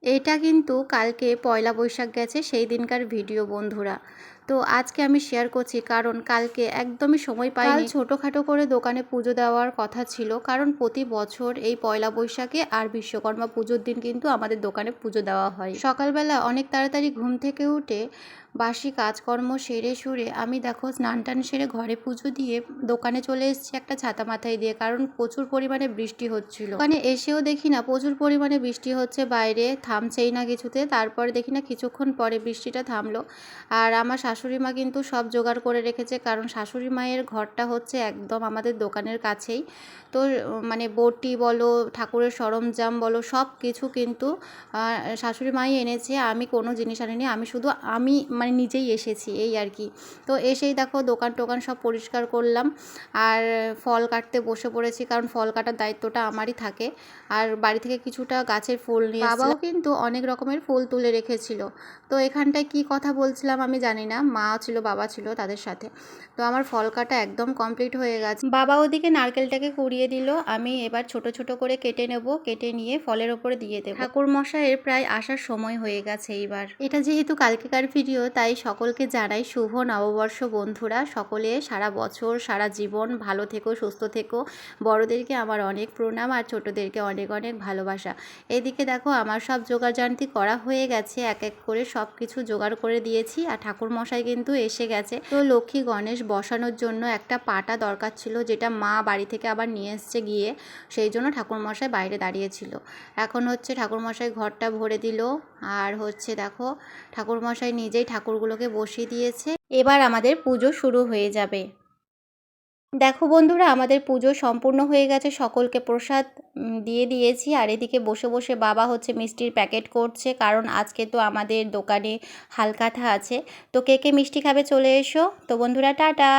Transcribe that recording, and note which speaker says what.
Speaker 1: এটা কিন্তু কালকে পয়লা বৈশাখ গেছে সেই দিনকার ভিডিও বন্ধুরা। তো আজকে আমি শেয়ার করছি কারণ কালকে একদমই সময় পাইনি। ছোটোখাটো করে দোকানে পুজো দেওয়ার কথা ছিল, কারণ প্রতি বছর এই পয়লা বৈশাখে আর বিশ্বকর্মা পুজোর দিন কিন্তু আমাদের দোকানে পুজো দেওয়া হয়। সকালবেলা অনেক তাড়াতাড়ি ঘুম থেকে উঠে বাসি কাজকর্ম সেরে সুরে আমি দেখো স্নান টান সেরে ঘরে পুজো দিয়ে দোকানে চলে এসেছি একটা ছাতা মাথায় দিয়ে, কারণ প্রচুর পরিমাণে বৃষ্টি হচ্ছিল। ওখানে এসেও দেখি না প্রচুর পরিমাণে বৃষ্টি হচ্ছে, বাইরে থামছেই না কিছুতে। তারপর দেখি না কিছুক্ষণ পরে বৃষ্টিটা থামলো, আর আমার শাশুড়ি মা কিন্তু সব জোগাড় করে রেখেছে, কারণ শাশুড়ি মায়ের ঘরটা হচ্ছে একদম আমাদের দোকানের কাছেই। তো মানে বটি বলো, ঠাকুরের সরঞ্জাম বলো, সব কিছু কিন্তু শাশুড়ি মাই এনেছে। আমি কোনো জিনিস আনিনি, আমি শুধু মানে নিজেই এসেছি এই আর কি। তো এসেই দেখো দোকান টোকান সব পরিষ্কার করলাম, আর ফল কাটতে বসে পড়েছি, কারণ ফল কাটার দায়িত্বটা আমারই থাকে। আর বাড়ি থেকে কিছুটা গাছের ফুল নিয়ে বাবাও কিন্তু অনেক রকমের ফুল তুলে রেখেছিল। তো এখানটায় কি কথা বলছিলাম আমি জানি না, মা ছিল বাবা ছিল তাদের সাথে। তো আমার ফল কাটা একদম কমপ্লিট হয়ে গেছে। বাবা ওদিকে নারকেলটাকে কুড়িয়ে দিল, আমি এবার ছোট ছোট করে কেটে নেব, কেটে নিয়ে ফলের ওপরে দিয়ে দেবো। ঠাকুর মশাইয়ের প্রায় আসার সময় হয়ে গেছে এইবার। এটা যেহেতু কালকেকার ভিডিও, তাই সকলকে জানাই শুভ নববর্ষ বন্ধুরা। সকলে সারা বছর সারা জীবন ভালো থেকো, সুস্থ থেকো। বড়দেরকে আমার অনেক প্রণাম, আর ছোটদেরকে অনেক অনেক ভালোবাসা। এদিকে দেখো আমার সব জোগাড়জান্তি করা হয়ে গেছে, এক এক করে সব কিছু জোগাড় করে দিয়েছি। আর ঠাকুর মশাই কিন্তু এসে গেছে। তো লক্ষ্মী গণেশ বসানোর জন্য একটা পাটা দরকার ছিল, যেটা মা বাড়ি থেকে আবার নিয়ে এসছে গিয়ে, সেই জন্য ঠাকুর মশাই বাইরে দাঁড়িয়েছিল। এখন হচ্ছে ঠাকুর মশাই ঘরটা ভরে দিল, আর হচ্ছে দেখো ঠাকুর মশাই নিজেই ঠাকুরগুলোকে বসিয়ে দিয়েছে। এবার আমাদের পুজো শুরু হয়ে যাবে। দেখো বন্ধুরা, আমাদের পুজো সম্পূর্ণ হয়ে গেছে, সকলকে প্রসাদ দিয়ে দিয়েছি। আর এদিকে বসে বসে বাবা হচ্ছে মিষ্টির প্যাকেট করছে, কারণ আজকে তো আমাদের দোকানে হালখাতা আছে। তো কে কে মিষ্টি খাবে চলে এসো। তো বন্ধুরা টাটা।